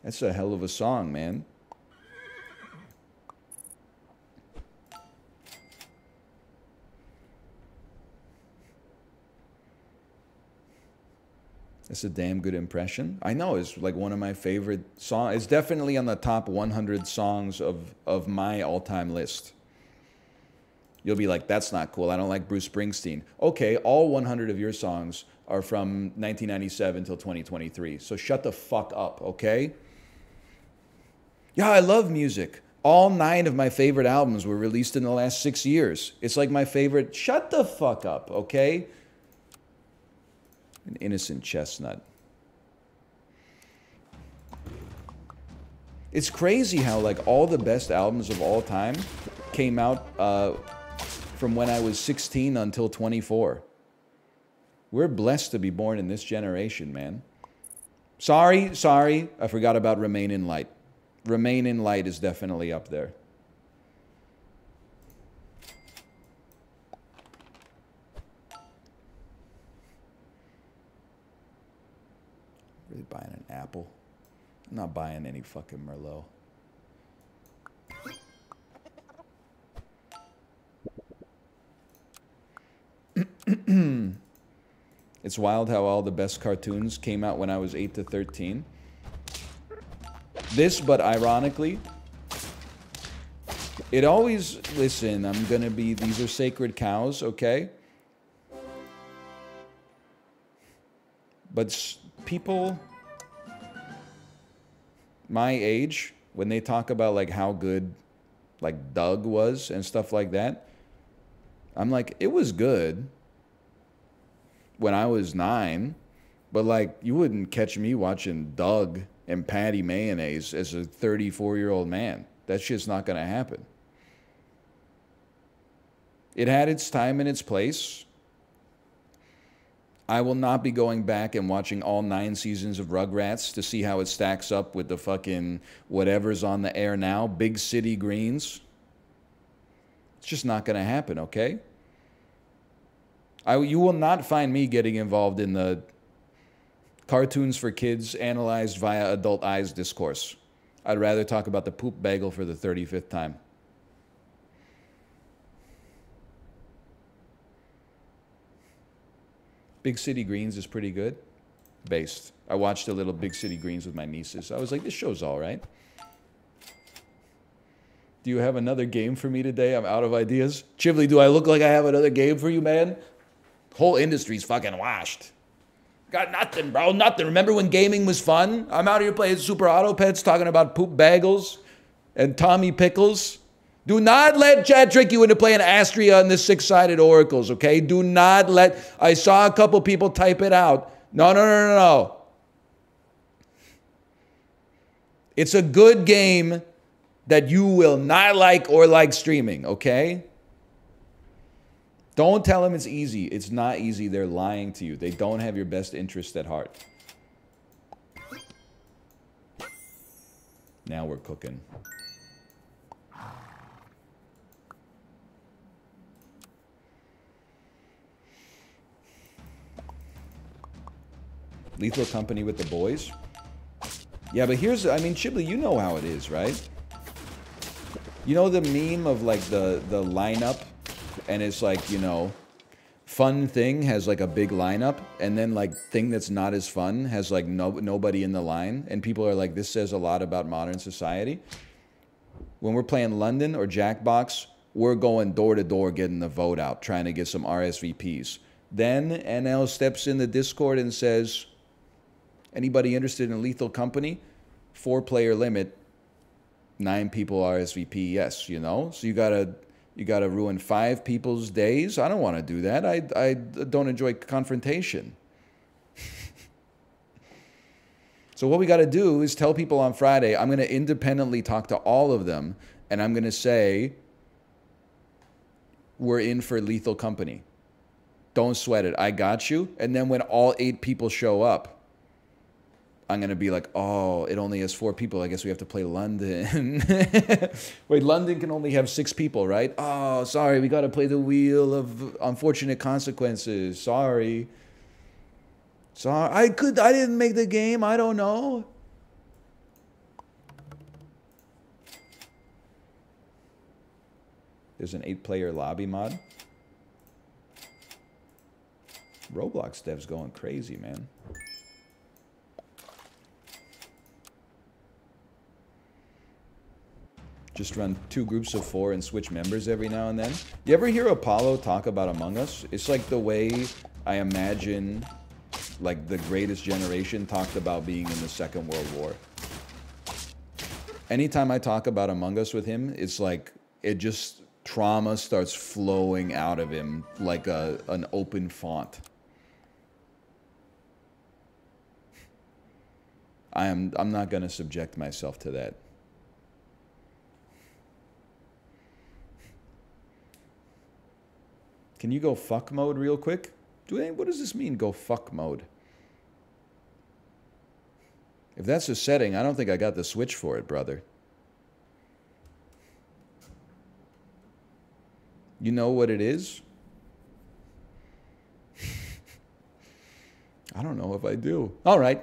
That's a hell of a song, man. That's a damn good impression. I know, it's like one of my favorite songs. It's definitely on the top 100 songs of my all-time list. You'll be like, that's not cool. I don't like Bruce Springsteen. Okay, all 100 of your songs are from 1997 till 2023. So shut the fuck up, okay? Yeah, I love music. All 9 of my favorite albums were released in the last 6 years. It's like my favorite. Shut the fuck up, okay? An innocent chestnut. It's crazy how like all the best albums of all time came out from when I was 16 until 24. We're blessed to be born in this generation, man. Sorry, I forgot about Remain in Light. Remain in Light is definitely up there. Really buying an apple? I'm not buying any fucking Merlot. It's wild how all the best cartoons came out when I was 8 to 13. This, but ironically, it always, listen, I'm gonna be, these are sacred cows, okay? But people my age, when they talk about like how good like Doug was and stuff like that, I'm like, it was good when I was 9, but like you wouldn't catch me watching Doug and Patty Mayonnaise as a 34-year-old man. That's just not gonna happen. It had its time and its place. I will not be going back and watching all 9 seasons of Rugrats to see how it stacks up with the fucking whatever's on the air now, Big City Greens. It's just not going to happen, okay? You will not find me getting involved in the cartoons for kids analyzed via adult eyes discourse. I'd rather talk about the poop bagel for the 35th time. Big City Greens is pretty good. Based. I watched a little Big City Greens with my nieces. I was like, this show's all right. Do you have another game for me today? I'm out of ideas. Chivley, do I look like I have another game for you, man? Whole industry's fucking washed. Got nothing, bro. Nothing. Remember when gaming was fun? I'm out here playing Super Auto Pets, talking about poop bagels and Tommy Pickles. Do not let chat trick you into playing Astria and the 6-sided oracles, okay? Do not let... I saw a couple people type it out. No. It's a good game that you will not like or like streaming, okay? Don't tell them it's easy. It's not easy. They're lying to you. They don't have your best interest at heart. Now we're cooking. Lethal Company with the boys? Yeah, but here's, I mean, Chibli, you know how it is, right? You know the meme of like the lineup, and it's like, you know, fun thing has like a big lineup, and then like thing that's not as fun has like nobody in the line, and people are like, this says a lot about modern society. When we're playing London or Jackbox, we're going door to door getting the vote out, trying to get some RSVPs. Then NL steps in the Discord and says, anybody interested in Lethal Company? 4-player limit, 9 people RSVP, yes, you know? So you gotta ruin 5 people's days? I don't want to do that. I don't enjoy confrontation. So what we got to do is tell people on Friday, I'm going to independently talk to all of them, and I'm going to say, we're in for Lethal Company. Don't sweat it. I got you. And then when all 8 people show up, I'm going to be like, oh, it only has 4 people. I guess we have to play London. Wait, London can only have 6 people, right? Oh, sorry. We got to play the Wheel of Unfortunate Consequences. Sorry. I didn't make the game. I don't know. There's an 8-player lobby mod. Roblox devs going crazy, man. Just run 2 groups of 4 and switch members every now and then. You ever hear Apollo talk about Among Us? It's like the way I imagine, like, the Greatest Generation talked about being in the Second World War. Anytime I talk about Among Us with him, it's like, it just, trauma starts flowing out of him like an open font. I'm not going to subject myself to that. Can you go fuck mode real quick? What does this mean, go fuck mode? If that's a setting, I don't think I got the switch for it, brother. You know what it is? I don't know if I do. All right.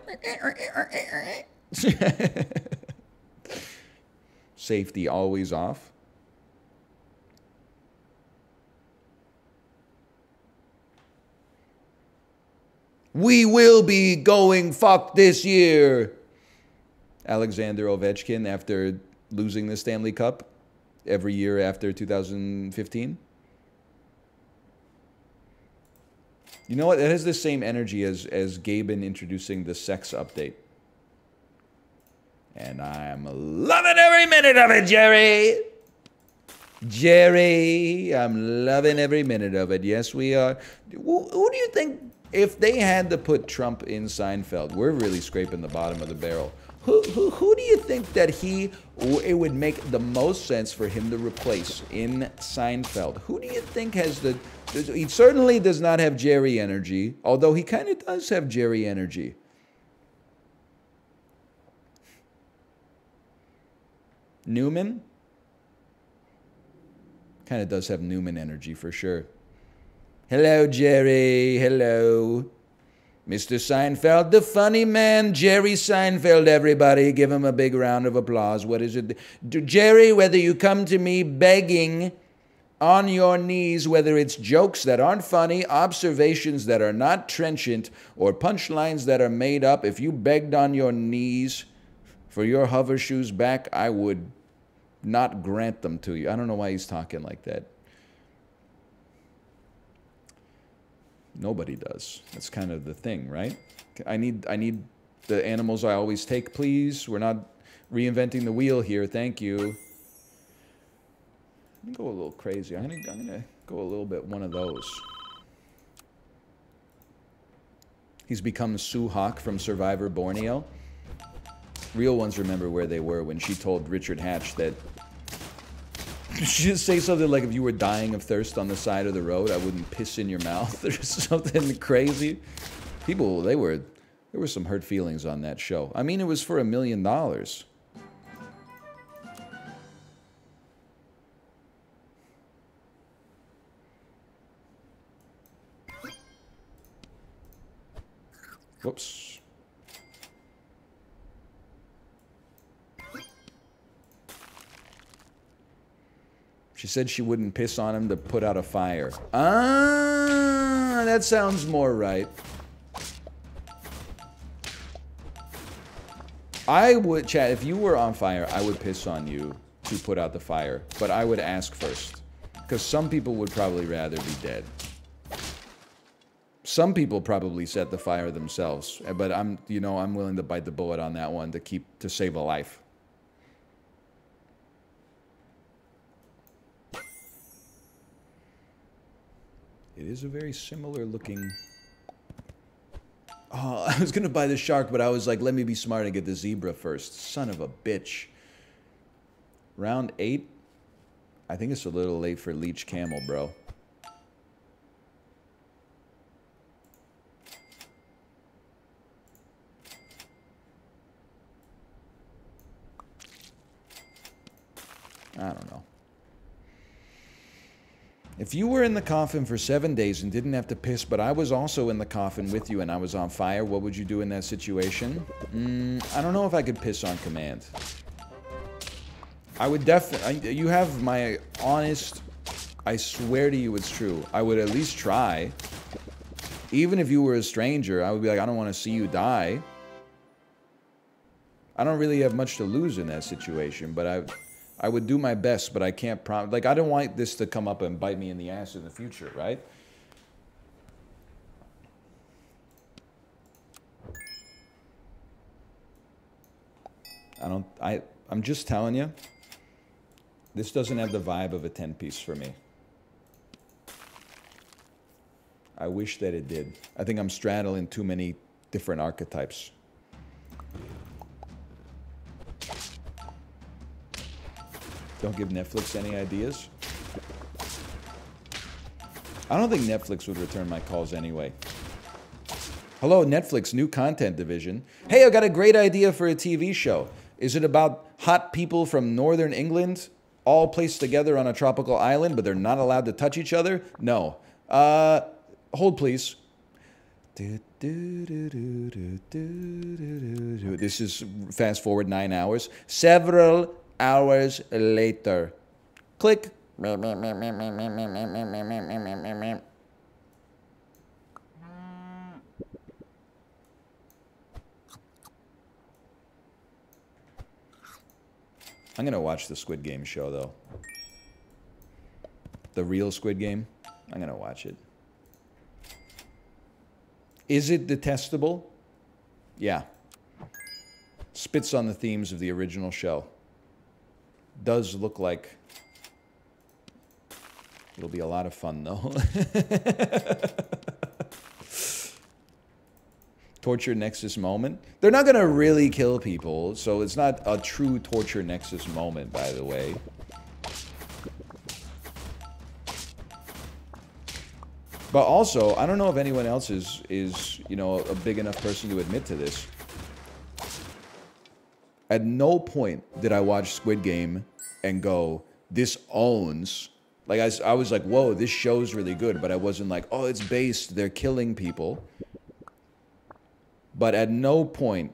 Safety always off. We will be going fuck this year. Alexander Ovechkin after losing the Stanley Cup every year after 2015. You know what? It has the same energy as Gaben introducing the sex update. And I'm loving every minute of it, Jerry. Jerry, I'm loving every minute of it. Yes, we are. Who do you think, if they had to put Trump in Seinfeld, we're really scraping the bottom of the barrel. Who do you think that it would make the most sense for him to replace in Seinfeld? Who do you think has he certainly does not have Jerry energy, although he kind of does have Jerry energy. Newman? Kind of does have Newman energy for sure. Hello, Jerry. Hello. Mr. Seinfeld, the funny man, Jerry Seinfeld, everybody. Give him a big round of applause. What is it? Jerry, whether you come to me begging on your knees, whether it's jokes that aren't funny, observations that are not trenchant, or punchlines that are made up, if you begged on your knees for your hover shoes back, I would not grant them to you. I don't know why he's talking like that. Nobody does. That's kind of the thing, right? I need the animals I always take, please. We're not reinventing the wheel here. Thank you. I'm gonna go a little crazy. I'm gonna go a little bit one of those. He's become Sue Hawk from Survivor Borneo. Real ones remember where they were when she told Richard Hatch that she just say something like, if you were dying of thirst on the side of the road, I wouldn't piss in your mouth, or something crazy. People, there were some hurt feelings on that show. I mean, it was for $1 million. Whoops. She said she wouldn't piss on him to put out a fire. Ah, that sounds more right. I would, chat, if you were on fire, I would piss on you to put out the fire. But I would ask first. Because some people would probably rather be dead. Some people probably set the fire themselves. But I'm willing to bite the bullet on that one to save a life. It is a very similar looking... Oh, I was going to buy the shark, but I was like, let me be smart and get the zebra first. Son of a bitch. Round 8? I think it's a little late for Leech Camel, bro. I don't know. If you were in the coffin for 7 days and didn't have to piss, but I was also in the coffin with you and I was on fire, what would you do in that situation? I don't know if I could piss on command. I would definitely... You have my honest I swear to you it's true. I would at least try. Even if you were a stranger, I would be like, I don't want to see you die. I don't really have much to lose in that situation, but I would do my best, but I can't promise. Like, I don't want this to come up and bite me in the ass in the future, right? I'm just telling you, this doesn't have the vibe of a 10-piece for me. I wish that it did. I think I'm straddling too many different archetypes. Don't give Netflix any ideas. I don't think Netflix would return my calls anyway. Hello, Netflix, new content division. Hey, I got a great idea for a TV show. Is it about hot people from northern England all placed together on a tropical island, but they're not allowed to touch each other? No. Hold, please. This is fast forward 9 hours. Several hours later. Click. I'm gonna watch the Squid Game show, though. The real Squid Game. I'm gonna watch it. Is it detestable? Yeah. Spits on the themes of the original show. Does look like it'll be a lot of fun, though. Torture Nexus moment. They're not gonna really kill people, so it's not a true Torture Nexus moment, by the way. But also, I don't know if anyone else is you know, a big enough person to admit to this. At no point did I watch Squid Game and go, this owns. Like, I was like, whoa, this show's really good. But I wasn't like, oh, it's based, they're killing people. But at no point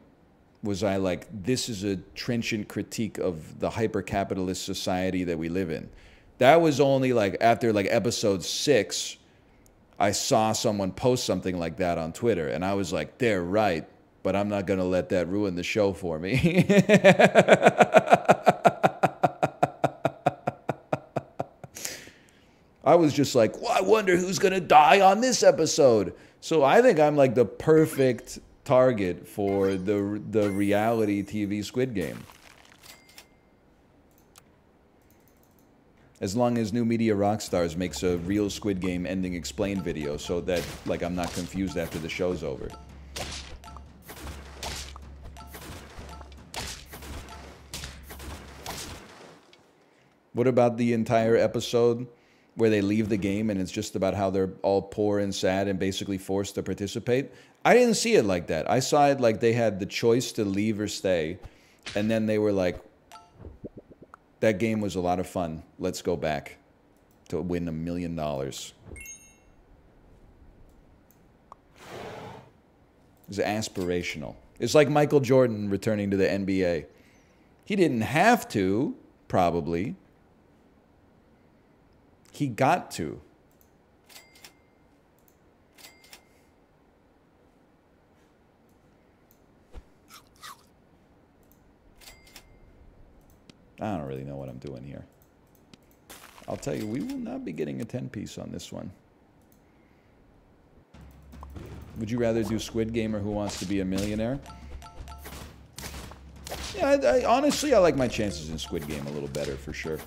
was I like, this is a trenchant critique of the hyper-capitalist society that we live in. That was only like, after like episode 6, I saw someone post something like that on Twitter. And I was like, they're right. But I'm not going to let that ruin the show for me. I was just like, well, I wonder who's going to die on this episode. So I think I'm like the perfect target for the reality TV Squid Game. As long as New Media Rockstars makes a real Squid Game ending explained video so that like I'm not confused after the show's over. What about the entire episode where they leave the game and it's just about how they're all poor and sad and basically forced to participate? I didn't see it like that. I saw it like they had the choice to leave or stay. And then they were like, that game was a lot of fun. Let's go back to win $1 million. It's aspirational. It's like Michael Jordan returning to the NBA. He didn't have to, probably. He got to. I don't really know what I'm doing here. I'll tell you, we will not be getting a 10-piece on this one. Would you rather do Squid Game or Who Wants to Be a Millionaire? Yeah, honestly, I like my chances in Squid Game a little better, for sure.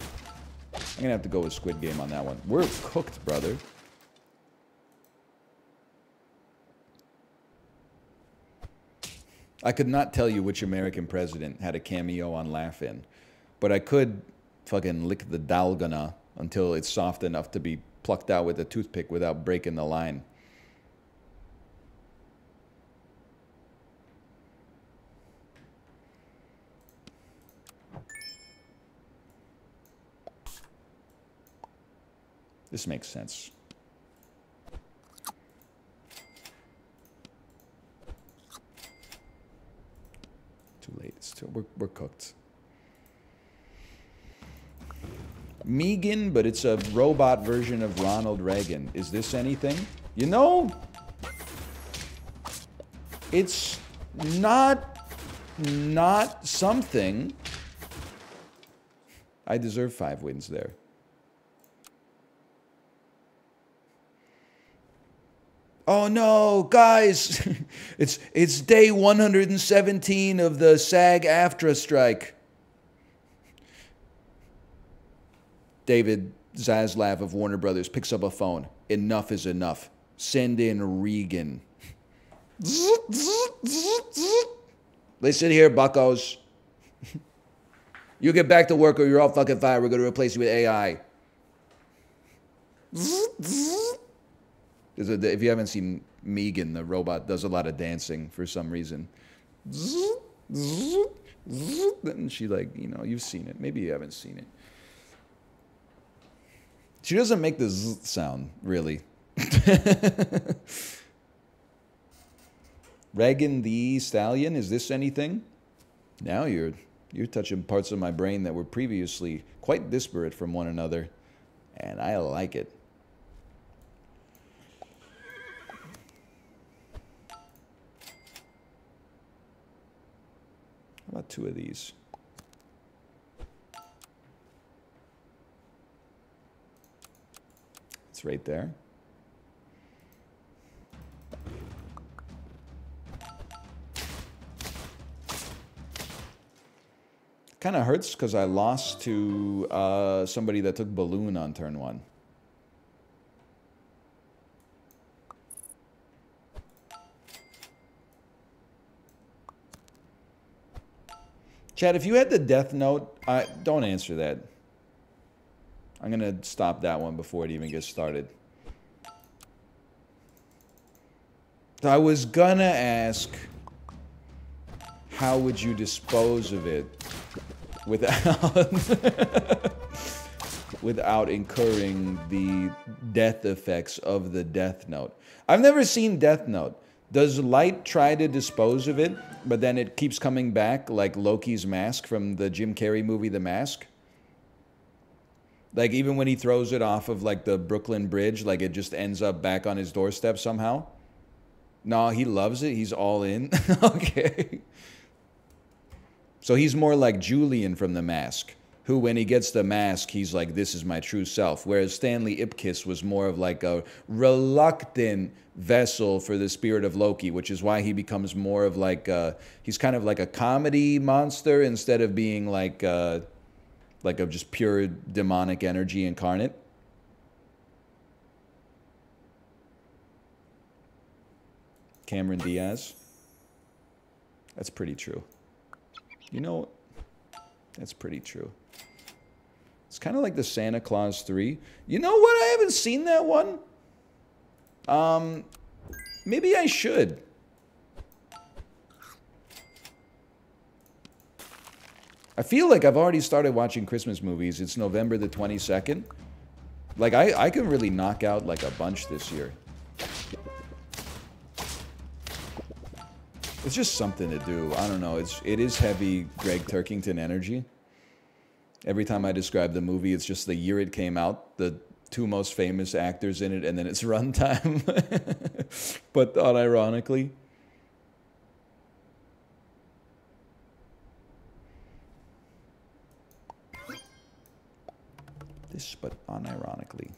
I'm going to have to go with Squid Game on that one. We're cooked, brother. I could not tell you which American president had a cameo on Laugh-In, but I could fucking lick the dalgona until it's soft enough to be plucked out with a toothpick without breaking the line. This makes sense. Too late. We're cooked. Megan, but it's a robot version of Ronald Reagan. Is this anything? You know, it's not something. I deserve 5 wins there. Oh no, guys! it's day 117 of the SAG-AFTRA strike. David Zaslav of Warner Brothers picks up a phone. Enough is enough. Send in Regan. Listen here, buckos. You get back to work or you're all fucking fired. We're going to replace you with AI. If you haven't seen Megan, the robot does a lot of dancing for some reason. And she, like, you know, you've seen it. Maybe you haven't seen it. She doesn't make the z sound, really. Reagan the Stallion, is this anything? Now you're touching parts of my brain that were previously quite disparate from one another, and I like it. How about 2 of these? It's right there. Kind of hurts because I lost to somebody that took Balloon on turn 1. Chad, if you had the Death Note, don't answer that. I'm going to stop that one before it even gets started. I was going to ask, how would you dispose of it without incurring the death effects of the Death Note? I've never seen Death Note. Does Light try to dispose of it, but then it keeps coming back like Loki's mask from the Jim Carrey movie, The Mask? Like, even when he throws it off of, like, the Brooklyn Bridge, like, it just ends up back on his doorstep somehow? No, he loves it. He's all in. Okay. So he's more like Julian from The Mask, who, when he gets the mask, he's like, this is my true self. Whereas Stanley Ipkiss was more of like a reluctant vessel for the spirit of Loki, which is why he becomes more of like he's kind of like a comedy monster instead of being like a just pure demonic energy incarnate. Cameron Diaz. That's pretty true. You know, that's pretty true. It's kind of like the Santa Claus 3. You know what? I haven't seen that one. Maybe I should. I feel like I've already started watching Christmas movies. It's November the 22nd. Like, I can really knock out, like, a bunch this year. It's just something to do. I don't know. It is heavy Greg Turkington energy. Every time I describe the movie, it's just the year it came out, the 2 most famous actors in it, and then its runtime. But unironically. But unironically.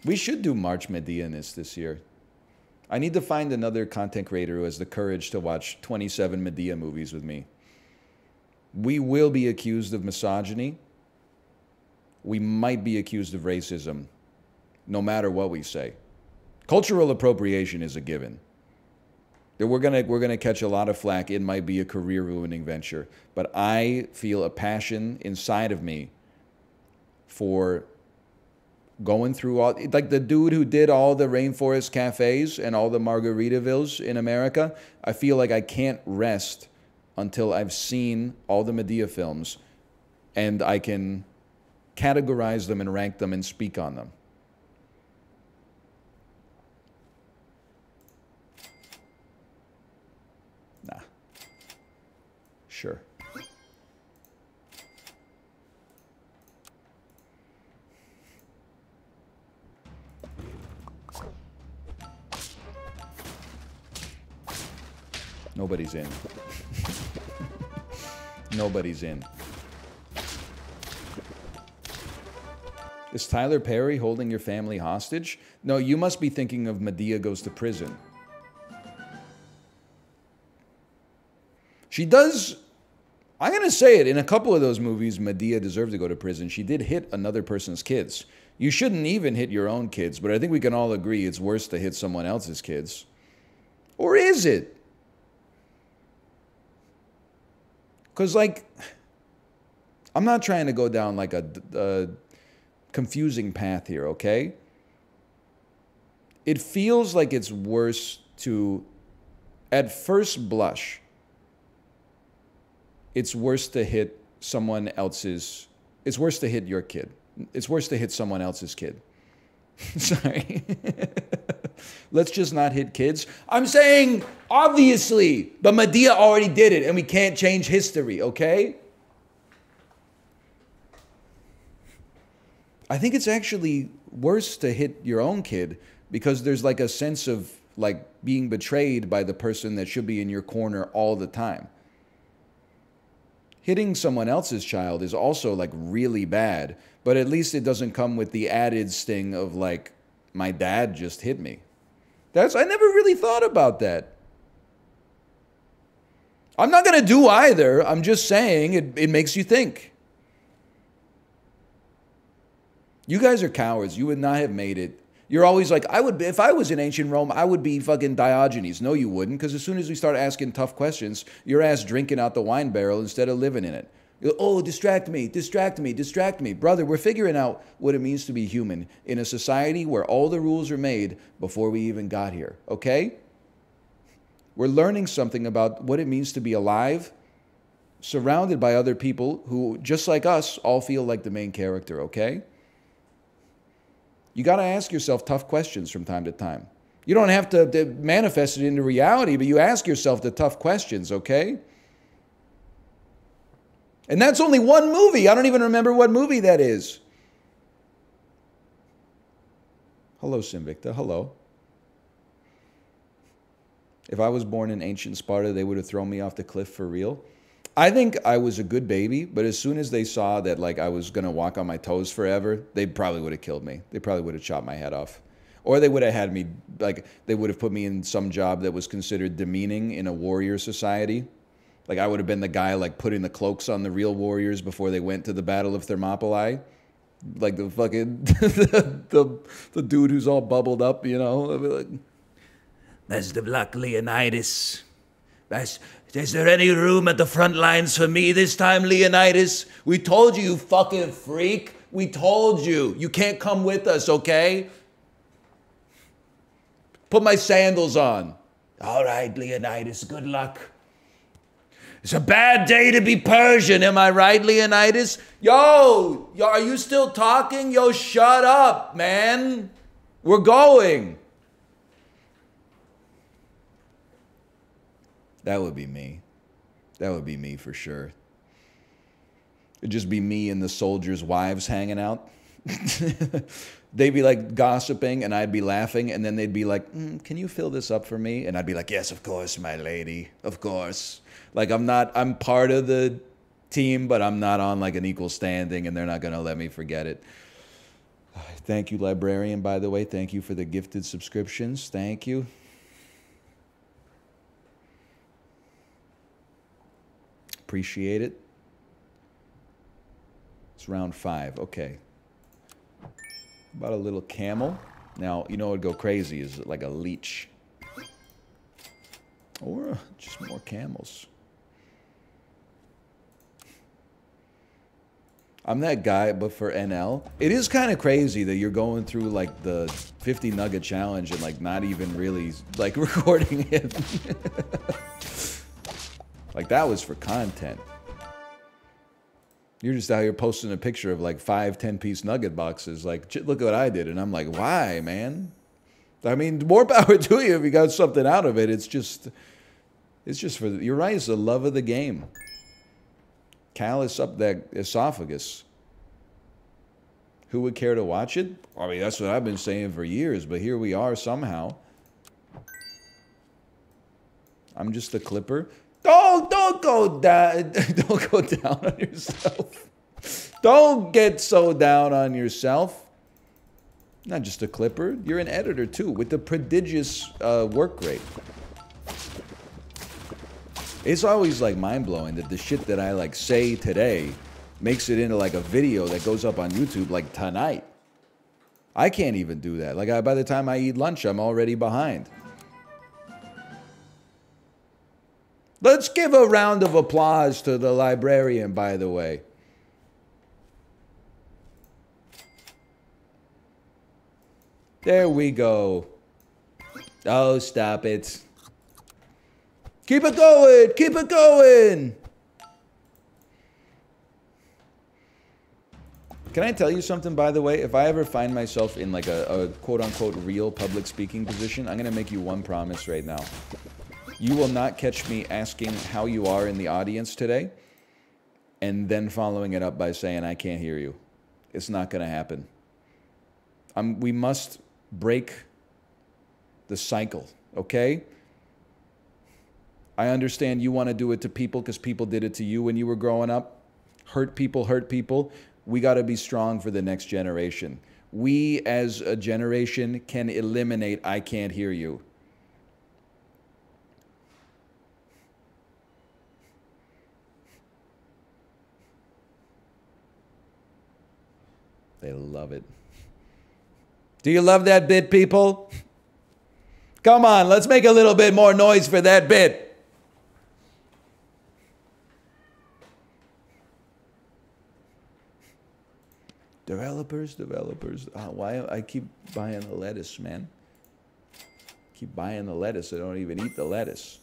We should do March Medea-ness this year. I need to find another content creator who has the courage to watch 27 Medea movies with me. We will be accused of misogyny. We might be accused of racism, no matter what we say. Cultural appropriation is a given. We're gonna catch a lot of flack. It might be a career-ruining venture. But I feel a passion inside of me for going through all, like the dude who did all the rainforest cafes and all the Margaritavilles in America. I feel like I can't rest until I've seen all the Medea films and I can categorize them and rank them and speak on them. Nah. Sure. Nobody's in. Nobody's in. Is Tyler Perry holding your family hostage? No, you must be thinking of Madea Goes to Prison. She does... I'm going to say it. In a couple of those movies, Madea deserved to go to prison. She did hit another person's kids. You shouldn't even hit your own kids, but I think we can all agree it's worse to hit someone else's kids. Or is it? Because, like, I'm not trying to go down, like, a confusing path here, okay? It feels like it's worse to, at first blush, it's worse to hit someone else's, it's worse to hit your kid. It's worse to hit someone else's kid. Sorry. Let's just not hit kids. I'm saying, obviously, but Madea already did it, and we can't change history, okay? I think it's actually worse to hit your own kid because there's like a sense of like being betrayed by the person that should be in your corner all the time. Hitting someone else's child is also like really bad, but at least it doesn't come with the added sting of like, my dad just hit me. I never really thought about that. I'm not going to do either. I'm just saying it makes you think. You guys are cowards. You would not have made it. You're always like, if I was in ancient Rome, I would be fucking Diogenes. No, you wouldn't, because as soon as we start asking tough questions, your ass drinking out the wine barrel instead of living in it. Oh, distract me, distract me, distract me. Brother, we're figuring out what it means to be human in a society where all the rules are made before we even got here, okay? We're learning something about what it means to be alive, surrounded by other people who, just like us, all feel like the main character, okay? You got to ask yourself tough questions from time to time. You don't have to manifest it into reality, but you ask yourself the tough questions, okay? And that's only one movie. I don't even remember what movie that is. Hello, Sinvicta. Hello. If I was born in ancient Sparta, they would have thrown me off the cliff for real. I think I was a good baby, but as soon as they saw that like I was going to walk on my toes forever, they probably would have killed me. They probably would have chopped my head off. Or they would have had me, like, they would have put me in some job that was considered demeaning in a warrior society. Like, I would have been the guy, like, putting the cloaks on the real warriors before they went to the Battle of Thermopylae. Like, the fucking, the dude who's all bubbled up, you know? I'd be like, Best of luck, Leonidas. Is there any room at the front lines for me this time, Leonidas? We told you, you fucking freak. We told you. You can't come with us, okay? Put my sandals on. All right, Leonidas, good luck. It's a bad day to be Persian, am I right, Leonidas? Yo, are you still talking? Yo, shut up, man. We're going. That would be me. That would be me for sure. It'd just be me and the soldiers' wives hanging out. They'd be like gossiping and I'd be laughing, and then they'd be like, can you fill this up for me? And I'd be like, yes, of course, my lady, of course. Like I'm part of the team, but I'm not on like an equal standing, and they're not going to let me forget it. Thank you, Librarian, by the way. Thank you for the gifted subscriptions. Thank you. Appreciate it. It's round 5. Okay. About a little camel. Now, you know what would go crazy is like a leech. Or just more camels. I'm that guy, but for NL. It is kind of crazy that you're going through like the 50 nugget challenge and like not even really like recording it. Like that was for content. You're just out here posting a picture of like 5 10-piece nugget boxes. Like, look what I did. And I'm like, why, man? I mean, more power to you if you got something out of it. It's just for, you're right, it's the love of the game. Callus up that esophagus. Who would care to watch it? I mean, that's what I've been saying for years, but here we are somehow. I'm just a clipper. Don't go down. Don't go down on yourself. Don't get so down on yourself. Not just a clipper. You're an editor too, with a prodigious work rate. It's always like mind-blowing that the shit that I like say today makes it into like a video that goes up on YouTube like tonight. I can't even do that. Like by the time I eat lunch, I'm already behind. Let's give a round of applause to the librarian, by the way. There we go. Oh, stop it. Keep it going! Keep it going! Can I tell you something, by the way? If I ever find myself in like a quote-unquote real public speaking position, I'm going to make you one promise right now. You will not catch me asking how you are in the audience today and then following it up by saying, I can't hear you. It's not going to happen. We must break the cycle, okay? I understand you want to do it to people because people did it to you when you were growing up. Hurt people, hurt people. We got to be strong for the next generation. We, as a generation, can eliminate I can't hear you. They love it. Do you love that bit, people? Come on, let's make a little bit more noise for that bit. Developers. Why I keep buying the lettuce, man? Keep buying the lettuce. I don't even eat the lettuce.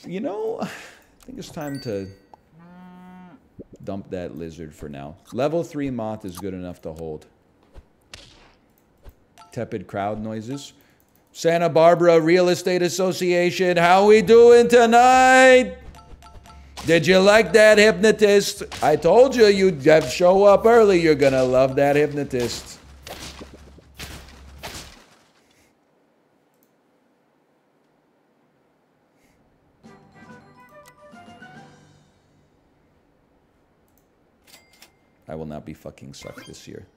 You know, I think it's time to dump that lizard for now. Level 3 moth is good enough to hold. Tepid crowd noises. Santa Barbara Real Estate Association, how we doing tonight? Did you like that hypnotist? I told you you'd have to show up early. You're gonna love that hypnotist. I will not be fucking sucked this year.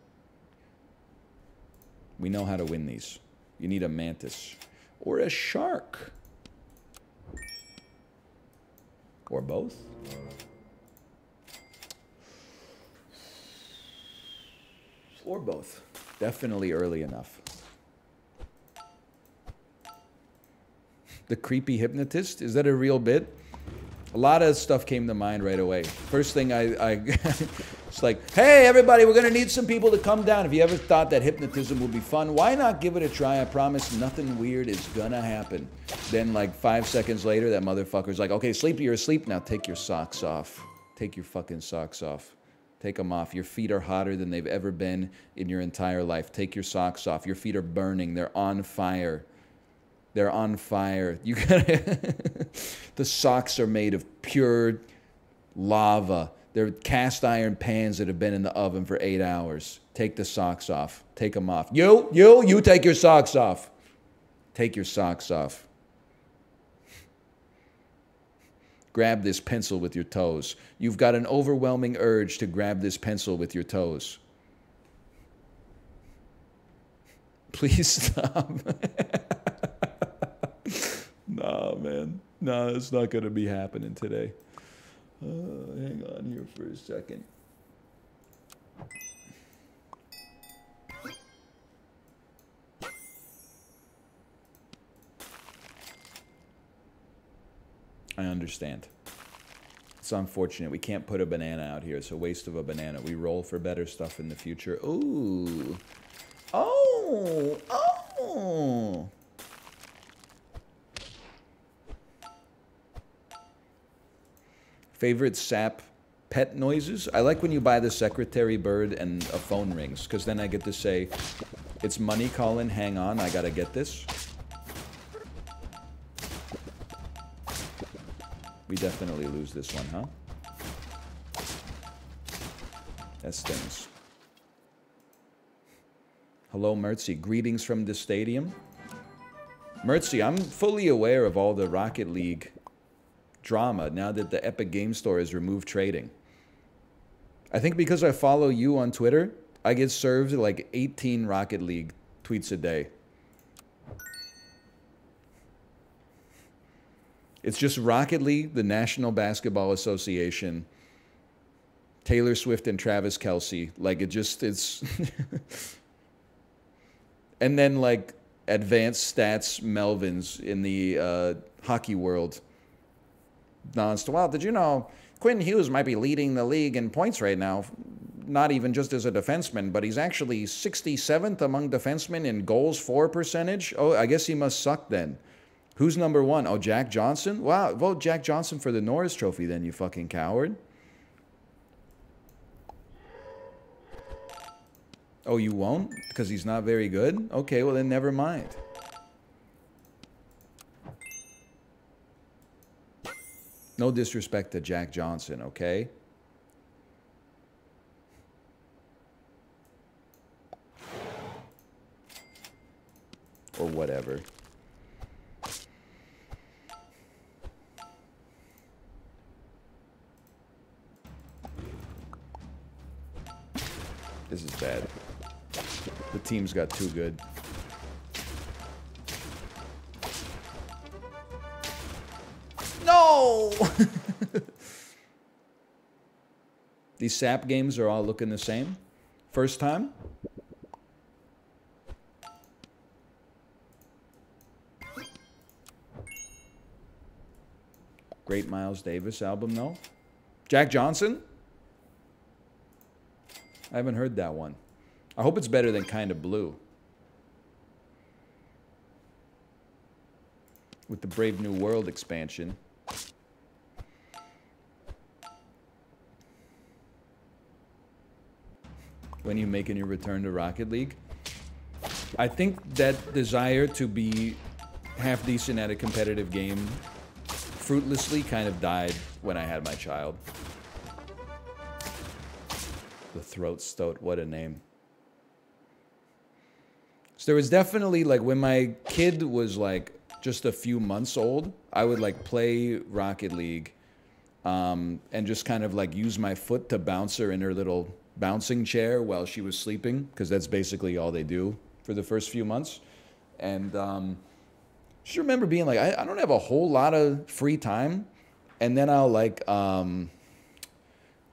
We know how to win these. You need a mantis. Or a shark. Or both. Or both. Definitely early enough. The creepy hypnotist? Is that a real bit? A lot of stuff came to mind right away. First thing it's like, hey, everybody, we're going to need some people to come down. If you ever thought that hypnotism would be fun, why not give it a try? I promise nothing weird is going to happen. Then, like, 5 seconds later, that motherfucker's like, okay, sleep, you're asleep. Now take your socks off. Take your fucking socks off. Take them off. Your feet are hotter than they've ever been in your entire life. Take your socks off. Your feet are burning. They're on fire. They're on fire. You gotta the socks are made of pure lava. They're cast iron pans that have been in the oven for 8 hours. Take the socks off. Take them off. You take your socks off. Take your socks off. Grab this pencil with your toes. You've got an overwhelming urge to grab this pencil with your toes. Please stop. Nah, man. Nah, it's not going to be happening today. Hang on here for a second. I understand. It's unfortunate. We can't put a banana out here. It's a waste of a banana. We roll for better stuff in the future. Ooh. Oh. Favorite sap pet noises? I like when you buy the secretary bird and a phone rings, because then I get to say, it's money calling, hang on, I gotta get this. We definitely lose this one, huh? That stings. Hello, Mertzy. Greetings from the stadium. Mertzy, I'm fully aware of all the Rocket League drama now that the Epic Game Store has removed trading. I think because I follow you on Twitter, I get served like 18 Rocket League tweets a day. It's just Rocket League, the National Basketball Association, Taylor Swift and Travis Kelce. Like, it's... And then, like, advanced stats Melvins in the hockey world. Non-stop. Well, did you know Quinn Hughes might be leading the league in points right now? Not even just as a defenseman, but he's actually 67th among defensemen in goals for percentage. Oh, I guess he must suck then. Who's number one? Oh, Jack Johnson? Wow, vote Jack Johnson for the Norris Trophy then, you fucking coward. Oh, you won't? Because he's not very good? Okay, well then never mind. No disrespect to Jack Johnson, okay? Or whatever. This is bad. The team's got too good. No! These SAP games are all looking the same. First time? Great Miles Davis album, no? Jack Johnson? I haven't heard that one. I hope it's better than Kinda Blue. With the Brave New World expansion. When are you making your return to Rocket League? I think that desire to be half decent at a competitive game fruitlessly kind of died when I had my child. The Throat Stoat, what a name. So there was definitely, like, when my kid was, like, just a few months old, I would, like, play Rocket League and just kind of, like, use my foot to bounce her in her little bouncing chair while she was sleeping, because that's basically all they do for the first few months. And just remember being like, I don't have a whole lot of free time, and then I'll, like,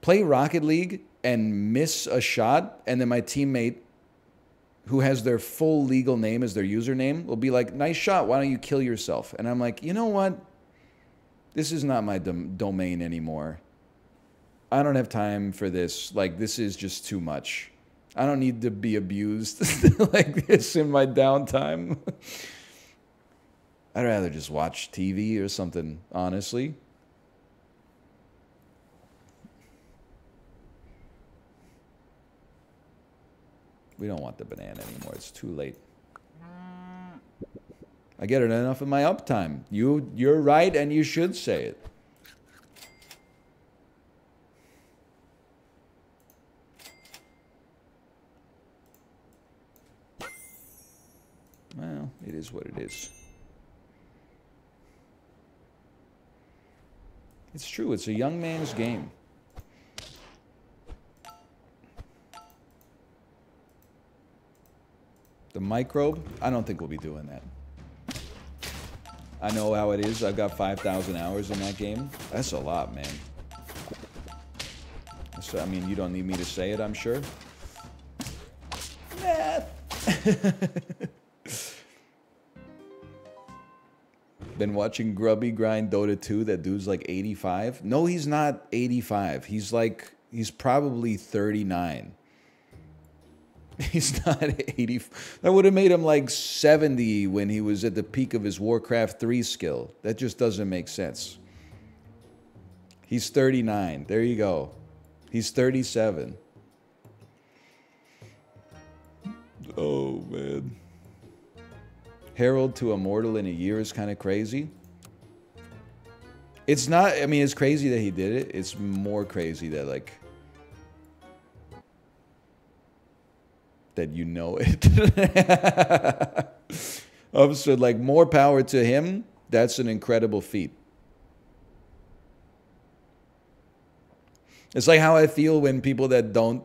play Rocket League and miss a shot, and then my teammate, who has their full legal name as their username, will be like, nice shot, why don't you kill yourself? And I'm like, you know what? This is not my domain anymore. I don't have time for this. Like, this is just too much. I don't need to be abused like this in my downtime. I'd rather just watch TV or something, honestly. We don't want the banana anymore. It's too late. I get it enough of my uptime. You're right, and you should say it. Well, it is what it is. It's true. It's a young man's game. The microbe? I don't think we'll be doing that. I know how it is. I've got 5,000 hours in that game. That's a lot, man. So, I mean, you don't need me to say it, I'm sure. Math. Been watching Grubby grind Dota 2. That dude's like 85. No, he's not 85. He's probably 39. He's not 80. That would have made him like 70 when he was at the peak of his Warcraft 3 skill. That just doesn't make sense. He's 39. There you go. He's 37. Oh, man. Herald to Immortal in a year is kind of crazy. It's not, I mean, it's crazy that he did it. It's more crazy that, like, that you know it. So like more power to him. That's an incredible feat. It's like how I feel when people that don't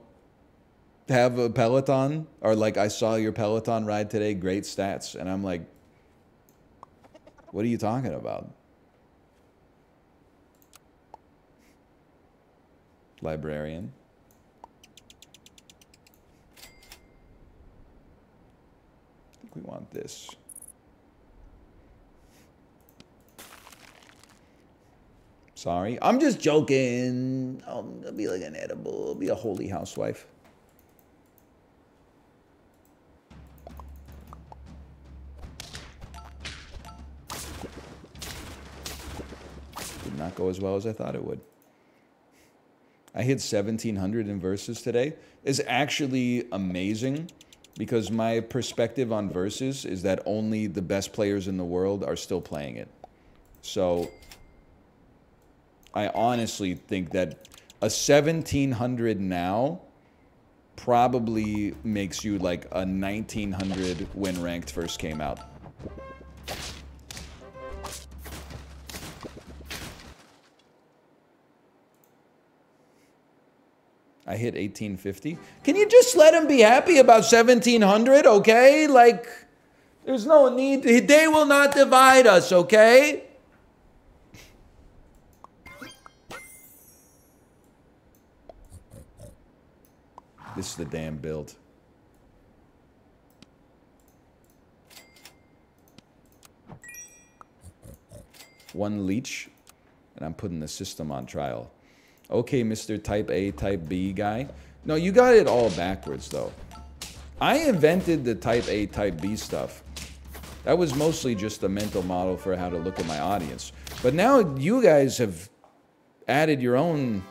have a Peloton are like, I saw your Peloton ride today, great stats. And I'm like, what are you talking about? Librarian. I think we want this. Sorry. I'm just joking. I'll be like an edible. I'll be a holy housewife. Did not go as well as I thought it would. I hit 1,700 in versus today. It's actually amazing because my perspective on versus is that only the best players in the world are still playing it. So I honestly think that a 1,700 now probably makes you like a 1,900 when ranked first came out. I hit 1850. Can you just let him be happy about 1,700, okay? Like, there's no need. They will not divide us, okay? This is the damn build. One leech, and I'm putting the system on trial. Okay, Mr. Type A, Type B guy. No, you got it all backwards, though. I invented the Type A, Type B stuff. That was mostly just a mental model for how to look at my audience. But now you guys have added your own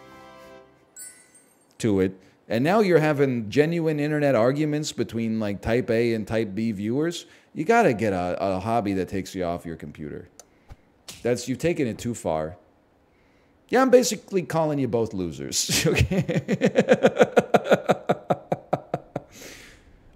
to it. And now you're having genuine internet arguments between like Type A and Type B viewers. You gotta get a hobby that takes you off your computer. You've taken it too far. Yeah, I'm basically calling you both losers. Okay.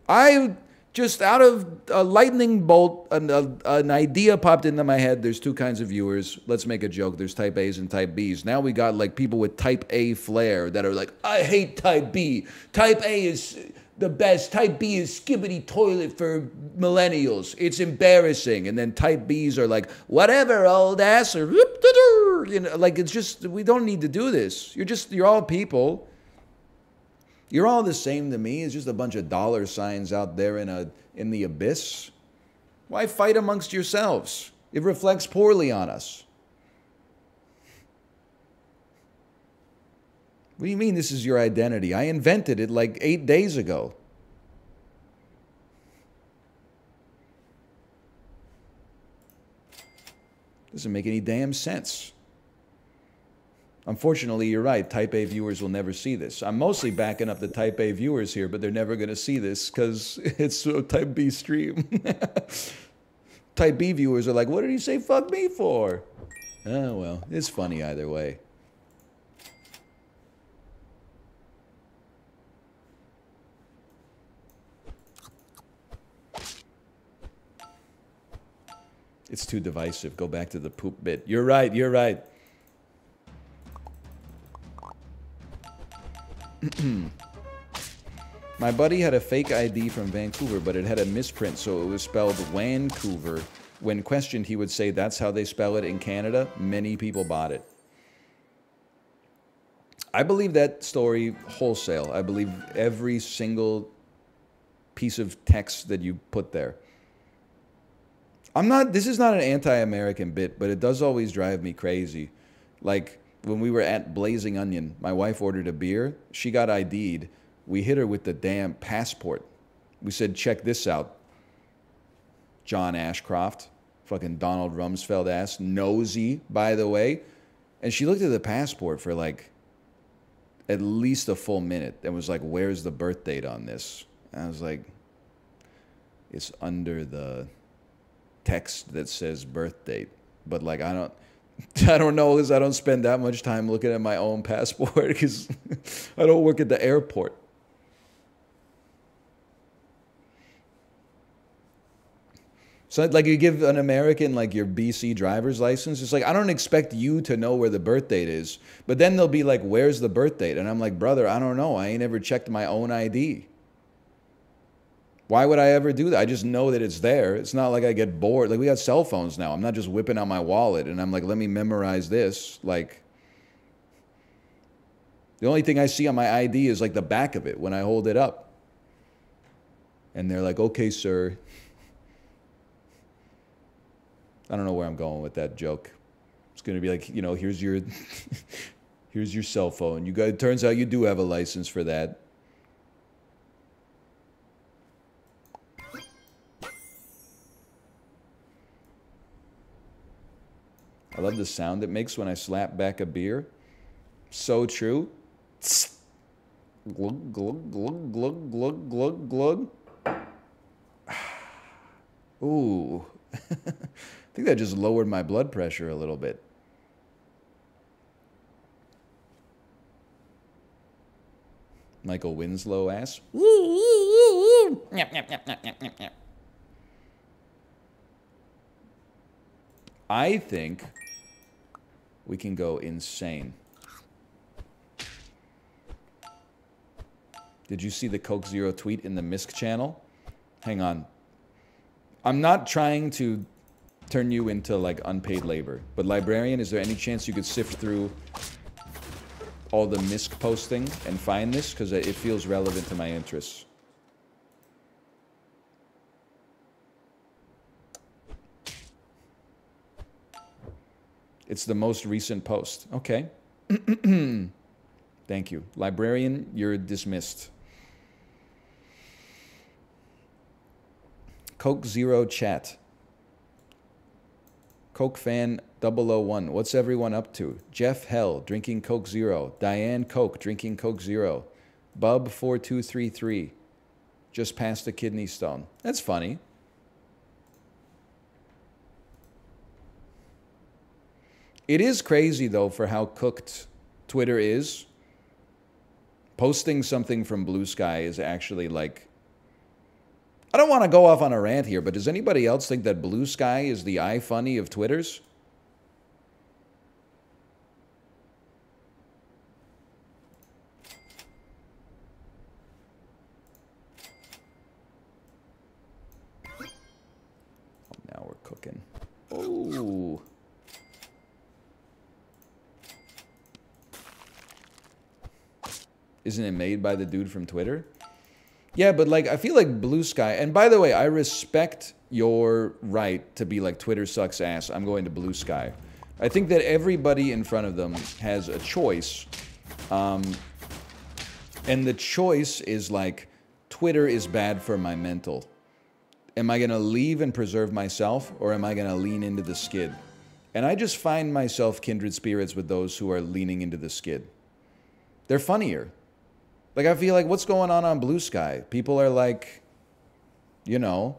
I just out of a lightning bolt, an idea popped into my head. There's two kinds of viewers. Let's make a joke. There's Type A's and Type B's. Now we got like people with Type A flair that are like, I hate Type B. Type A is the best. Type B is skibbity toilet for millennials. It's embarrassing. And then Type B's are like, whatever, old ass. Or, you know, like it's just, we don't need to do this. You're all people. You're all the same to me. It's just a bunch of dollar signs out there in the abyss. Why fight amongst yourselves? It reflects poorly on us. What do you mean this is your identity? I invented it like 8 days ago. Doesn't make any damn sense. Unfortunately, you're right. Type A viewers will never see this. I'm mostly backing up the Type A viewers here, but they're never going to see this because it's a Type B stream. Type B viewers are like, what did he say fuck me for? Oh, well, it's funny either way. It's too divisive. Go back to the poop bit. You're right. You're right. My buddy had a fake ID from Vancouver, but it had a misprint, so it was spelled Vancouver. When questioned, he would say that's how they spell it in Canada. Many people bought it. I believe that story wholesale. I believe every single piece of text that you put there. This is not an anti-American bit, but it does always drive me crazy. Like, when we were at Blazing Onion, my wife ordered a beer. She got ID'd. We hit her with the damn passport. We said, check this out. John Ashcroft, fucking Donald Rumsfeld ass, nosy, by the way. And she looked at the passport for like at least a full minute and was like, where's the birth date on this? And I was like, it's under the text that says birth date. But like, I don't know because I don't spend that much time looking at my own passport because I don't work at the airport. So like you give an American like your BC driver's license, it's like I don't expect you to know where the birth date is. But then they'll be like, "Where's the birth date?" And I'm like, "Brother, I don't know. I ain't ever checked my own ID. Why would I ever do that? I just know that it's there. It's not like I get bored. Like we got cell phones now. I'm not just whipping out my wallet and I'm like, "Let me memorize this." Like the only thing I see on my ID is like the back of it when I hold it up. And they're like, "Okay, sir." I don't know where I'm going with that joke. It's going to be like, you know, here's your here's your cell phone. You guys, it turns out you do have a license for that. I love the sound it makes when I slap back a beer. So true. Glug, glug, glug, glug, glug, glug, glug. Ooh. I think that just lowered my blood pressure a little bit. Michael Winslow ass. I think we can go insane. Did you see the Coke Zero tweet in the Misk channel? Hang on. I'm not trying to turn you into like unpaid labor, but Librarian, is there any chance you could sift through all the Misk posting and find this? Because it feels relevant to my interests. It's the most recent post. Okay. Thank you. Librarian, you're dismissed. Coke Zero chat. Coke fan 001. What's everyone up to? Jeff Hell drinking Coke Zero. Diane Coke drinking Coke Zero. Bub 4233 just passed a kidney stone. That's funny. It is crazy though for how cooked Twitter is. Posting something from Blue Sky is actually like, I don't want to go off on a rant here, but does anybody else think that Blue Sky is the iFunny of Twitters? Now we're cooking. Oh. Isn't it made by the dude from Twitter? Yeah, but like, I feel like Blue Sky, and by the way, I respect your right to be like, Twitter sucks ass, I'm going to Blue Sky. I think that everybody in front of them has a choice. And the choice is like, Twitter is bad for my mental. Am I going to leave and preserve myself, or am I going to lean into the skid? And I just find myself kindred spirits with those who are leaning into the skid. They're funnier. Like, I feel like, what's going on Blue Sky? People are like, you know,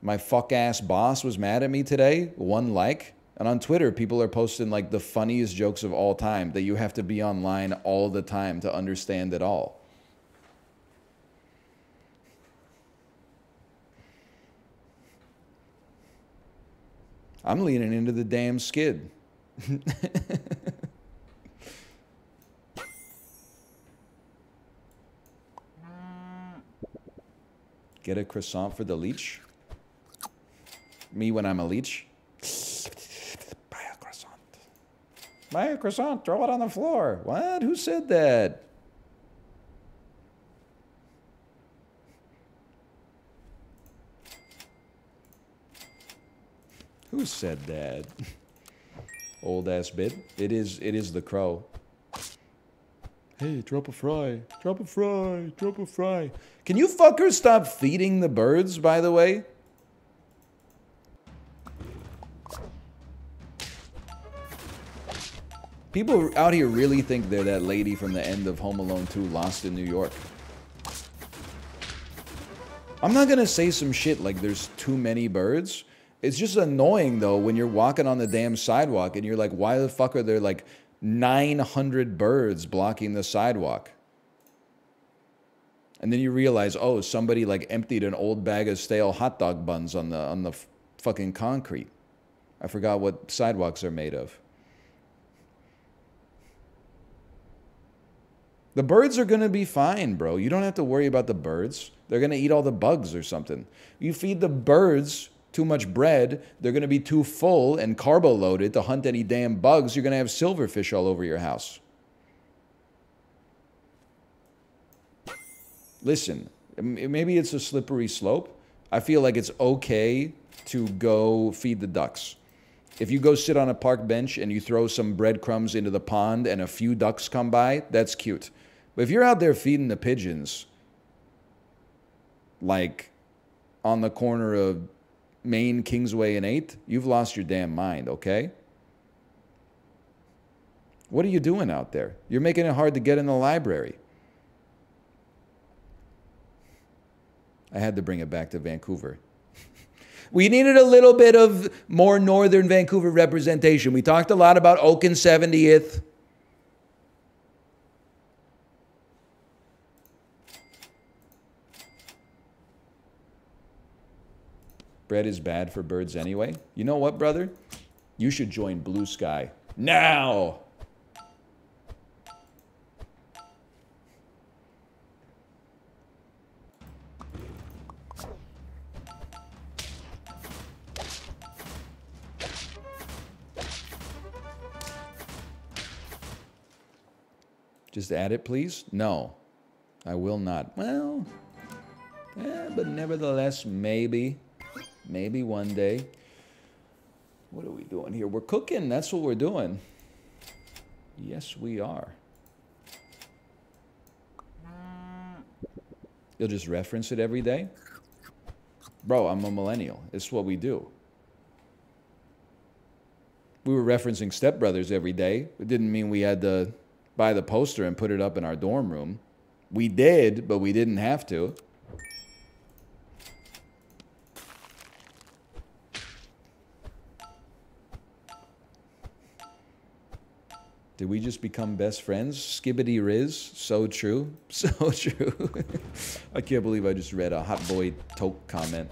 my fuck-ass boss was mad at me today, 1 like. And on Twitter, people are posting, like, the funniest jokes of all time that you have to be online all the time to understand it all. I'm leaning into the damn skid. Get a croissant for the leech? Me when I'm a leech? Buy a croissant. Buy a croissant, throw it on the floor. What? Who said that? Who said that? Old ass bit. It is the crow. Hey, drop a fry. Drop a fry. Drop a fry. Can you fuckers stop feeding the birds, by the way? People out here really think they're that lady from the end of Home Alone 2, Lost in New York. I'm not gonna say some shit like there's too many birds. It's just annoying, though, when you're walking on the damn sidewalk and you're like, why the fuck are there like 900 birds blocking the sidewalk? And then you realize, oh, somebody like emptied an old bag of stale hot dog buns on the fucking concrete. I forgot what sidewalks are made of. The birds are going to be fine, bro. You don't have to worry about the birds. They're going to eat all the bugs or something. You feed the birds too much bread, they're going to be too full and carbo-loaded to hunt any damn bugs. You're going to have silverfish all over your house. Listen, maybe it's a slippery slope. I feel like it's okay to go feed the ducks. If you go sit on a park bench and you throw some breadcrumbs into the pond and a few ducks come by, that's cute. But if you're out there feeding the pigeons, like on the corner of Main, Kingsway, and 8th, you've lost your damn mind, okay? What are you doing out there? You're making it hard to get in the library. I had to bring it back to Vancouver. We needed a little bit of more northern Vancouver representation. We talked a lot about Oak and 70th. Bread is bad for birds anyway. You know what, brother? You should join Blue Sky. Now! Just add it, please? No. I will not. Well, but nevertheless, maybe. Maybe one day. What are we doing here? We're cooking. That's what we're doing. Yes, we are. You'll just reference it every day? Bro, I'm a millennial. It's what we do. We were referencing Step Brothers every day. It didn't mean we had to buy the poster and put it up in our dorm room. We did, but we didn't have to. Did we just become best friends? Skibbity Riz. So true. So true. I can't believe I just read a Hot Boy Toke comment.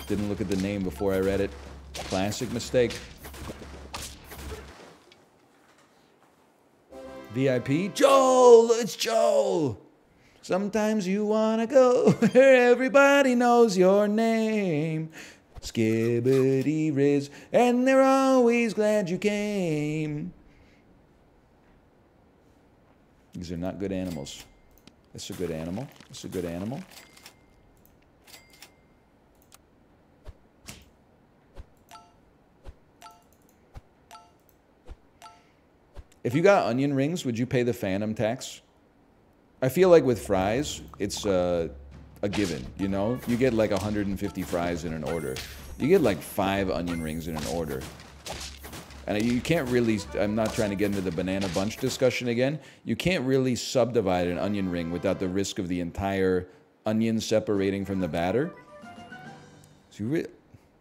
Didn't look at the name before I read it. Classic mistake. VIP? Joel! It's Joel! Sometimes you wanna go where everybody knows your name. Skibbity Riz, and they're always glad you came. These are not good animals. That's a good animal. That's a good animal. If you got onion rings, would you pay the phantom tax? I feel like with fries, it's a given, you know? You get like 150 fries in an order. You get like 5 onion rings in an order. And you can't really, I'm not trying to get into the banana bunch discussion again. You can't really subdivide an onion ring without the risk of the entire onion separating from the batter. So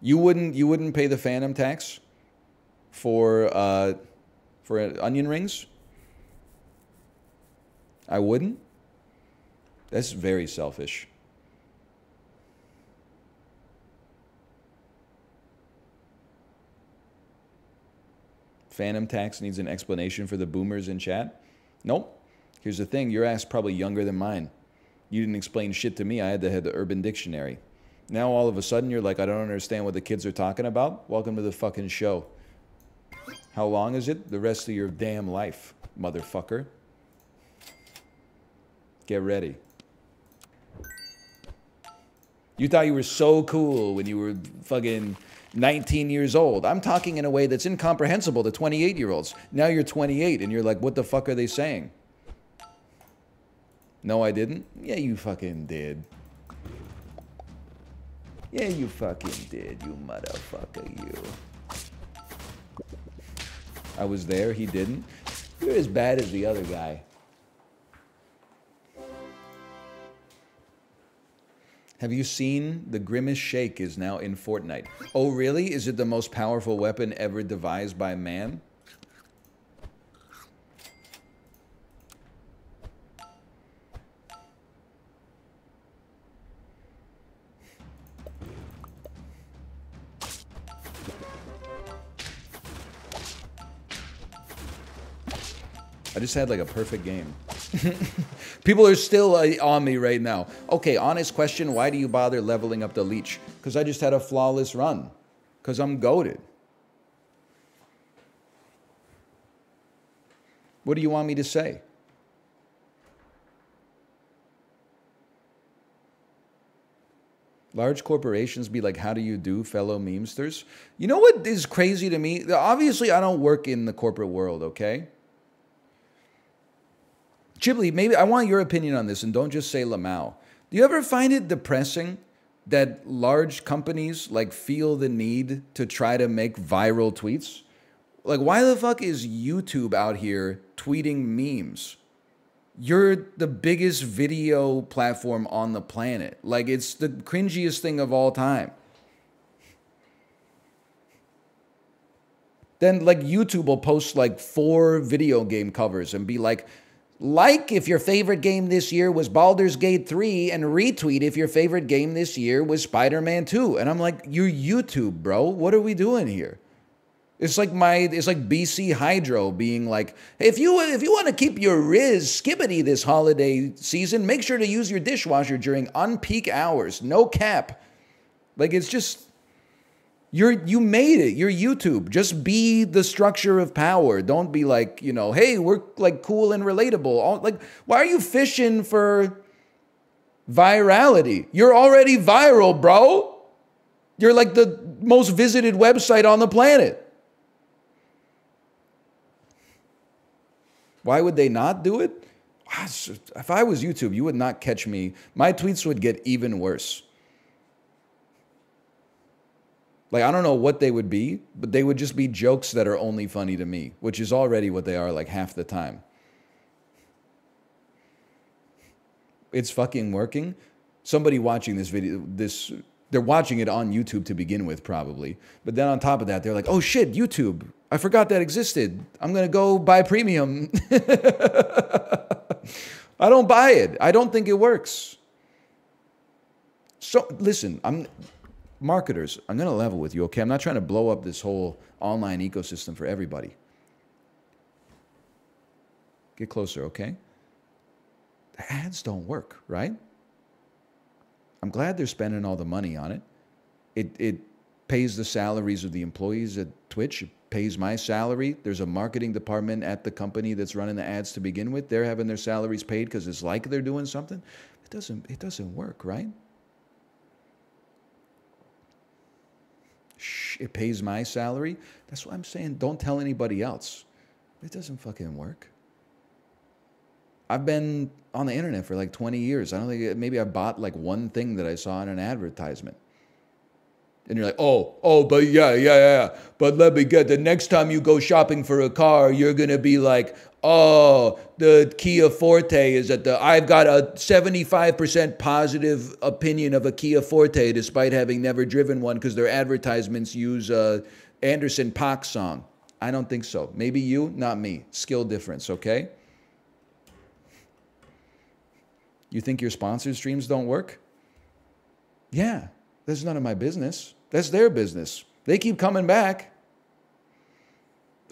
you wouldn't pay the phantom tax for onion rings? I wouldn't? That's very selfish. Phantom tax needs an explanation for the boomers in chat? Nope. Here's the thing, your ass probably younger than mine. You didn't explain shit to me, I had to have the Urban Dictionary. Now all of a sudden you're like, I don't understand what the kids are talking about? Welcome to the fucking show. How long is it? The rest of your damn life, motherfucker. Get ready. You thought you were so cool when you were fucking 19 years old. I'm talking in a way that's incomprehensible to 28-year-olds. Now you're 28 and you're like, what the fuck are they saying? No, I didn't? Yeah, you fucking did. Yeah, you fucking did, you motherfucker, you. I was there, he didn't. You're as bad as the other guy. Have you seen the Grimace Shake is now in Fortnite? Oh, really? Is it the most powerful weapon ever devised by man? I just had like a perfect game. People are still on me right now. Okay, honest question. Why do you bother leveling up the leech? Because I just had a flawless run. Because I'm goated. What do you want me to say? Large corporations be like, how do you do, fellow memesters? You know what is crazy to me? Obviously, I don't work in the corporate world, okay? Chibli, maybe I want your opinion on this, and don't just say Lamau. Do you ever find it depressing that large companies like feel the need to try to make viral tweets? Like, why the fuck is YouTube out here tweeting memes? You're the biggest video platform on the planet. Like, it's the cringiest thing of all time. Then, like, YouTube will post, like, 4 video game covers and be like if your favorite game this year was Baldur's Gate 3, and retweet if your favorite game this year was Spider-Man 2. And I'm like, you're YouTube, bro. What are we doing here? It's like BC Hydro being like, hey, if you want to keep your Riz skibbity this holiday season, make sure to use your dishwasher during unpeak hours. No cap. Like, it's just, you made it. You're YouTube. Just be the structure of power. Don't be like, you know, hey, we're like cool and relatable. Like, why are you fishing for virality? You're already viral, bro. You're like the most visited website on the planet. Why would they not do it? If I was YouTube, you would not catch me. My tweets would get even worse. Like, I don't know what they would be, but they would just be jokes that are only funny to me, which is already what they are like half the time. It's fucking working. Somebody watching this video, they're watching it on YouTube to begin with, probably. But then on top of that, they're like, oh shit, YouTube. I forgot that existed. I'm going to go buy premium. I don't buy it. I don't think it works. So, listen, marketers, I'm going to level with you, okay? I'm not trying to blow up this whole online ecosystem for everybody. Get closer, okay? The ads don't work, right? I'm glad they're spending all the money on it. It pays the salaries of the employees at Twitch. It pays my salary. There's a marketing department at the company that's running the ads to begin with. They're having their salaries paid because it's like they're doing something. It doesn't work, right? Shh, it pays my salary. That's what I'm saying. Don't tell anybody else. It doesn't fucking work. I've been on the internet for like 20 years. I don't think, maybe I bought like one thing that I saw in an advertisement. And you're like, oh, but yeah. But let me get, the next time you go shopping for a car, you're going to be like, oh, the Kia Forte is I've got a 75% positive opinion of a Kia Forte despite having never driven one because their advertisements use Anderson .Paak song. I don't think so. Maybe you, not me. Skill difference, okay? You think your sponsored streams don't work? Yeah, that's none of my business. That's their business. They keep coming back.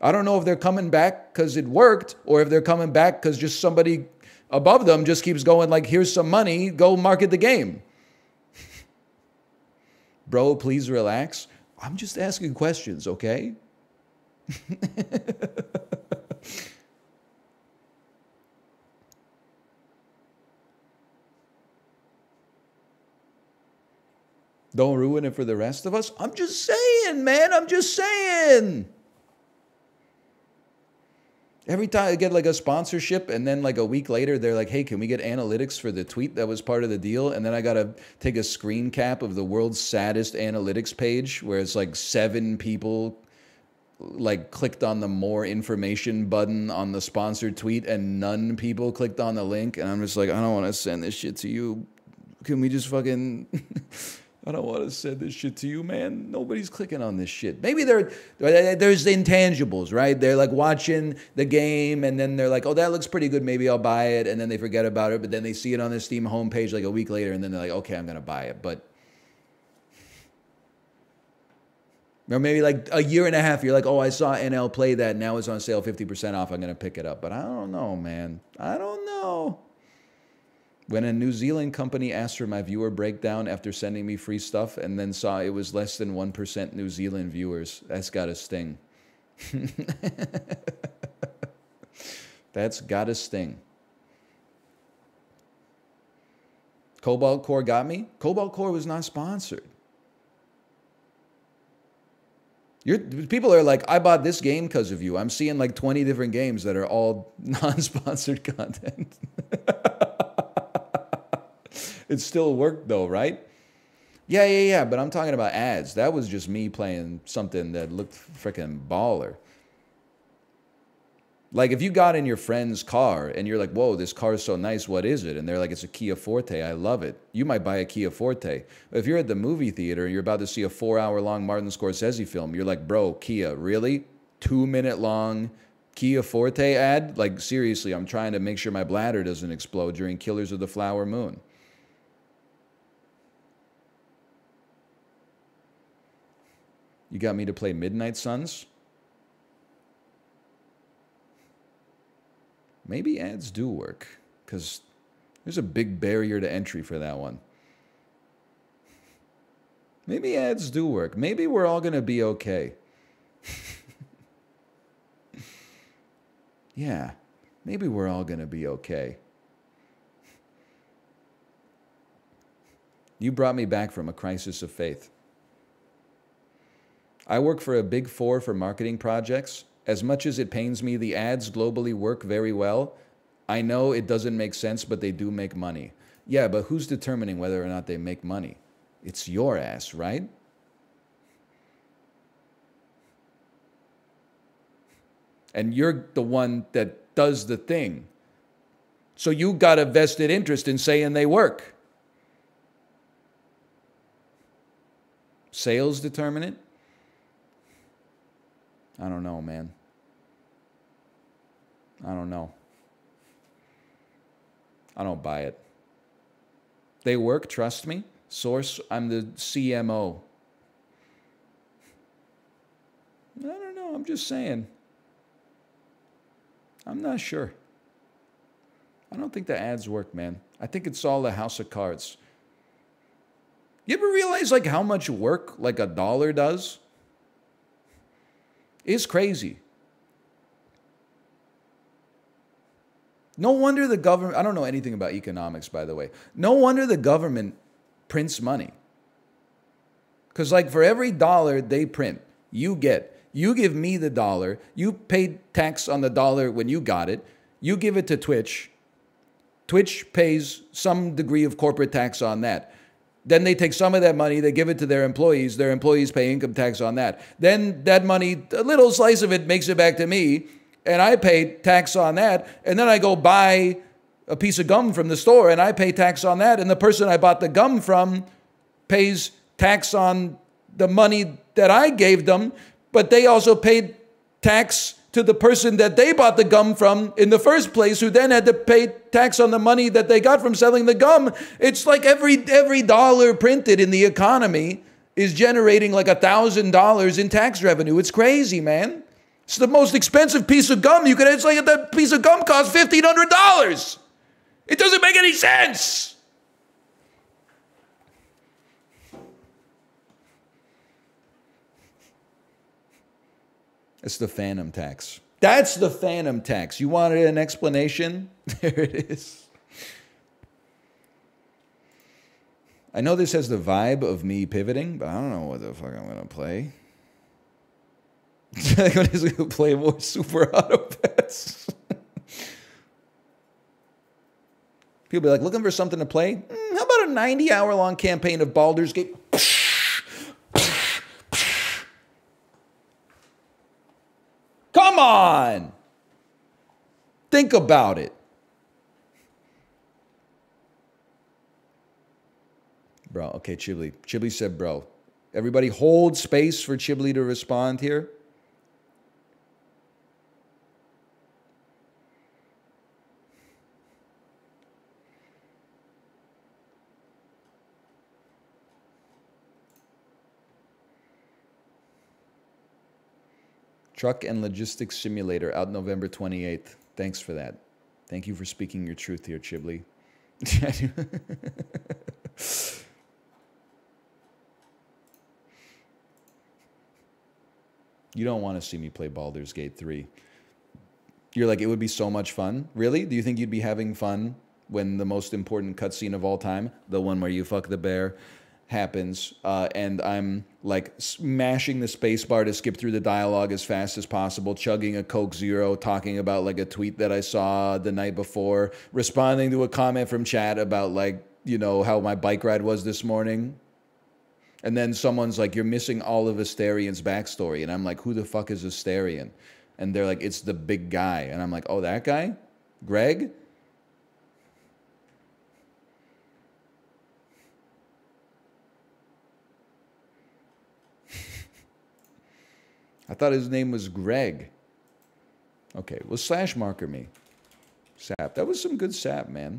I don't know if they're coming back because it worked or if they're coming back because just somebody above them just keeps going like, here's some money, go market the game. Bro, please relax. I'm just asking questions, okay? Don't ruin it for the rest of us. I'm just saying, man. I'm just saying. Every time I get like a sponsorship and then like a week later, they're like, hey, can we get analytics for the tweet that was part of the deal? And then I got to take a screen cap of the world's saddest analytics page where it's like 7 people like clicked on the more information button on the sponsored tweet and none people clicked on the link. And I'm just like, I don't want to send this shit to you. Can we just fucking... I don't want to send this shit to you, man. Nobody's clicking on this shit. Maybe there's the intangibles, right? They're like watching the game and then they're like, oh, that looks pretty good. Maybe I'll buy it. And then they forget about it. But then they see it on the Steam homepage like a week later and then they're like, okay, I'm going to buy it. But Or maybe like a year and a half, you're like, oh, I saw NL play that. Now it's on sale 50% off. I'm going to pick it up. But I don't know, man. I don't know. When a New Zealand company asked for my viewer breakdown after sending me free stuff and then saw it was less than 1% New Zealand viewers, that's got to sting. That's got to sting. Cobalt Core got me? Cobalt Core was not sponsored. People are like, I bought this game because of you. I'm seeing like 20 different games that are all non-sponsored content. It still worked though, right? Yeah, but I'm talking about ads. That was just me playing something that looked freaking baller. Like if you got in your friend's car and you're like, whoa, this car is so nice, what is it? And they're like, it's a Kia Forte, I love it. You might buy a Kia Forte. But if you're at the movie theater and you're about to see a 4-hour-long Martin Scorsese film, you're like, bro, Kia, really? 2-minute long Kia Forte ad? Like seriously, I'm trying to make sure my bladder doesn't explode during Killers of the Flower Moon. You got me to play Midnight Suns? Maybe ads do work, because there's a big barrier to entry for that one. Maybe ads do work. Maybe we're all going to be okay. Yeah, maybe we're all going to be okay. You brought me back from a crisis of faith. I work for a Big Four for marketing projects. As much as it pains me, the ads globally work very well. I know it doesn't make sense, but they do make money. Yeah, but who's determining whether or not they make money? It's your ass, right? And you're the one that does the thing. So you got a vested interest in saying they work. Sales determine it? I don't know, man. I don't know. I don't buy it. They work, trust me. Source, I'm the CMO. I don't know, I'm just saying. I'm not sure. I don't think the ads work, man. I think it's all a house of cards. You ever realize like how much work like $1 does? It's crazy. No wonder the government, I don't know anything about economics, by the way. No wonder the government prints money. Because like for every dollar they print, you give me the dollar, you paid tax on the dollar when you got it, you give it to Twitch, Twitch pays some degree of corporate tax on that. Then they take some of that money, they give it to their employees pay income tax on that. Then that money, a little slice of it makes it back to me, and I pay tax on that, and then I go buy a piece of gum from the store, and I pay tax on that, and the person I bought the gum from pays tax on the money that I gave them, but they also paid tax to the person that they bought the gum from in the first place, who then had to pay tax on the money that they got from selling the gum. It's like every dollar printed in the economy is generating like $1,000 in tax revenue. It's crazy, man. It's the most expensive piece of gum you could. It's like that piece of gum costs $1,500. It doesn't make any sense. It's the phantom tax. That's the phantom tax. You wanted an explanation? There it is. I know this has the vibe of me pivoting, but I don't know what the fuck I'm going to play. I'm going to play more Super Auto Pets. People be like, looking for something to play? How about a 90-hour-long campaign of Baldur's Gate? Come on! Think about it. Bro, okay, Chibli. Chibli said, bro. Everybody hold space for Chibli to respond here. Truck and Logistics Simulator out November 28th. Thanks for that. Thank you for speaking your truth here, Chiblee. You don't want to see me play Baldur's Gate 3. You're like, it would be so much fun. Really? Do you think you'd be having fun when the most important cutscene of all time, the one where you fuck the bear, happens, and I'm like smashing the spacebar to skip through the dialogue as fast as possible, chugging a Coke Zero, talking about like a tweet that I saw the night before, responding to a comment from chat about like, you know, how my bike ride was this morning. And then someone's like, you're missing all of Astarion's backstory. And I'm like, who the fuck is Astarion? And they're like, it's the big guy. And I'm like, oh, that guy? Greg? I thought his name was Greg. Okay, well, slash marker me. Sap. That was some good sap, man.